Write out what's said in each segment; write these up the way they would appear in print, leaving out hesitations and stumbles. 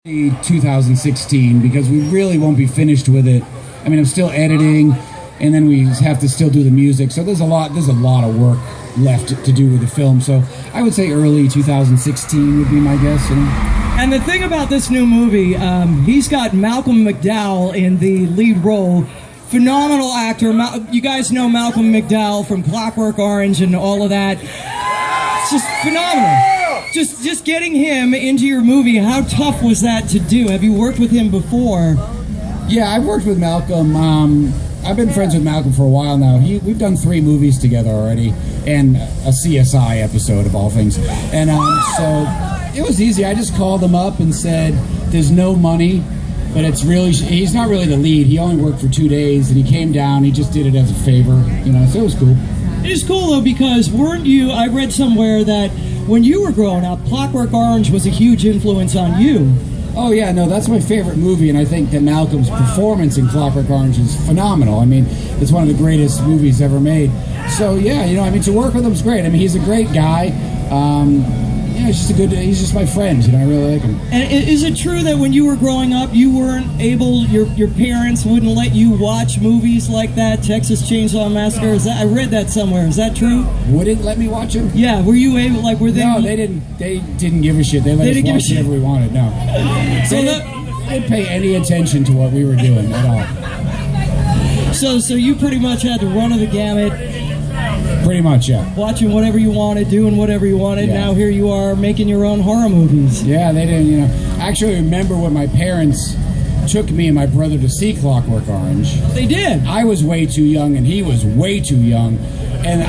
2016 because we really won't be finished with it. I mean, I'm still editing, and then we have to still do the music. So there's a lot of work left to do with the film. So I would say early 2016 would be my guess. You know? And the thing about this new movie, he's got Malcolm McDowell in the lead role. Phenomenal actor. You guys know Malcolm McDowell from Clockwork Orange and all of that. It's just phenomenal. Just getting him into your movie, how tough was that to do? Have you worked with him before? Yeah, I've worked with Malcolm. I've been friends with Malcolm for a while now. We've done 3 movies together already, and a CSI episode of all things. And so it was easy. I just called him up and said, there's no money, but he's not really the lead. He only worked for 2 days, and he came down. He just did it as a favor, so it was cool. It is cool, though, because I read somewhere that when you were growing up, Clockwork Orange was a huge influence on you. Oh, yeah, no, that's my favorite movie, and I think that Malcolm's performance in Clockwork Orange is phenomenal. I mean, it's one of the greatest movies ever made. So, yeah, to work with him's great. I mean, he's a great guy. He's just my friend, I really like him. And is it true that when you were growing up, you weren't able, your parents wouldn't let you watch movies like that, Texas Chainsaw Massacre? I read that somewhere. Is that true? Wouldn't let me watch them? Yeah, were you able, were they? No, they didn't give a shit. They let us watch whatever we wanted, no. They didn't pay any attention to what we were doing at all. So you pretty much had to run of the gamut. Pretty much, yeah. Watching whatever you wanted, doing whatever you wanted. Yeah. Now here you are making your own horror movies. Yeah, they didn't, I actually remember when my parents took me and my brother to see Clockwork Orange. They did? I was way too young, and he was way too young. And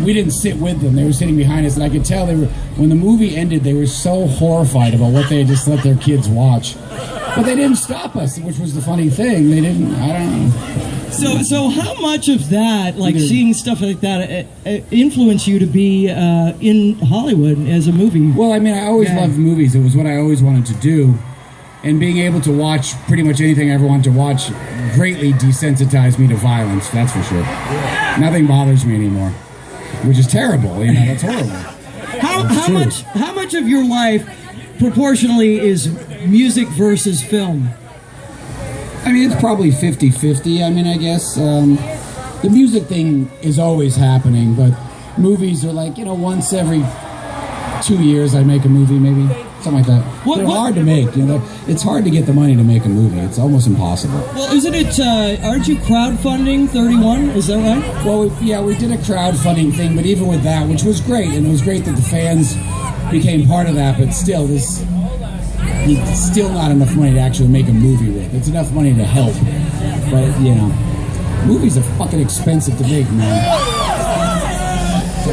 we didn't sit with them. They were sitting behind us, and I could tell when the movie ended, they were so horrified about what they had just let their kids watch. But they didn't stop us, which was the funny thing. They didn't, I don't know. So how much of that, seeing stuff like that, influenced you to be in Hollywood as a movie? Well, I mean, I always loved movies. It was what I always wanted to do. And being able to watch pretty much anything I ever wanted to watch greatly desensitized me to violence, that's for sure. Nothing bothers me anymore, which is terrible. That's horrible. How much of your life proportionally is music versus film? I mean, it's probably 50-50. I mean, I guess the music thing is always happening, but movies are once every 2 years I make a movie, maybe something like that. They're hard to make. It's hard to get the money to make a movie. It's almost impossible. Well, isn't it? Aren't you crowdfunding 31? Is that right? Well, we did a crowdfunding thing, but even with that, which was great, and it was great that the fans became part of that. But still, it's still not enough money to actually make a movie with. It's enough money to help, but movies are fucking expensive to make, man.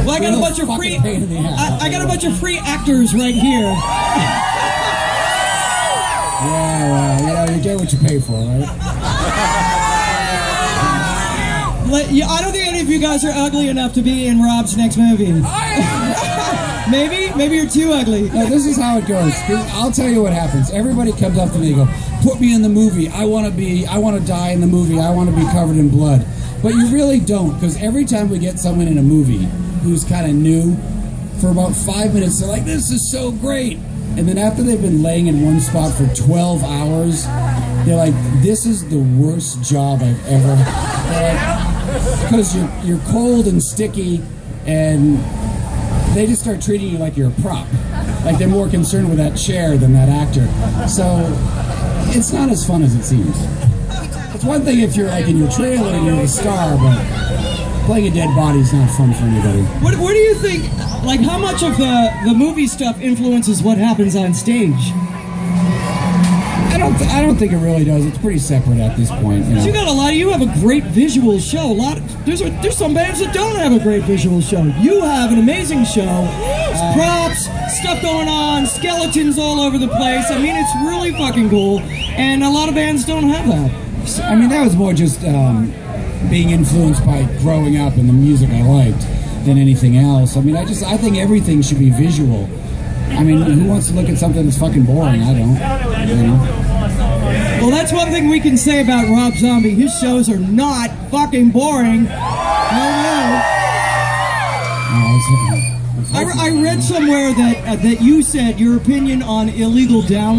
Well, I got a bunch of free. I got a bunch of free actors right here. Yeah, well, you get what you pay for, right? I don't think any of you guys are ugly enough to be in Rob's next movie. Maybe you're too ugly. No, this is how it goes. I'll tell you what happens. Everybody comes up to me and go, "Put me in the movie. I want to die in the movie. I want to be covered in blood." But you really don't, because every time we get someone in a movie who's kind of new, for about 5 minutes, they're like, "This is so great." And then after they've been laying in one spot for 12 hours, they're like, "This is the worst job I've ever." Because you're cold and sticky, and they just start treating you like you're a prop. Like they're more concerned with that chair than that actor. So it's not as fun as it seems. It's one thing if you're in your trailer and you're the star, but playing a dead body is not fun for anybody. What do you think, how much of the movie stuff influences what happens on stage? I don't think it really does. It's pretty separate at this point. You have a great visual show. There's some bands that don't have a great visual show. You have an amazing show. Props, stuff going on, skeletons all over the place. I mean, it's really fucking cool. And a lot of bands don't have that. I mean, that was more just being influenced by growing up and the music I liked than anything else. I mean, I think everything should be visual. I mean, who wants to look at something that's fucking boring? I don't. Well, that's one thing we can say about Rob Zombie. His shows are not fucking boring. No. I read somewhere that you said your opinion on illegal download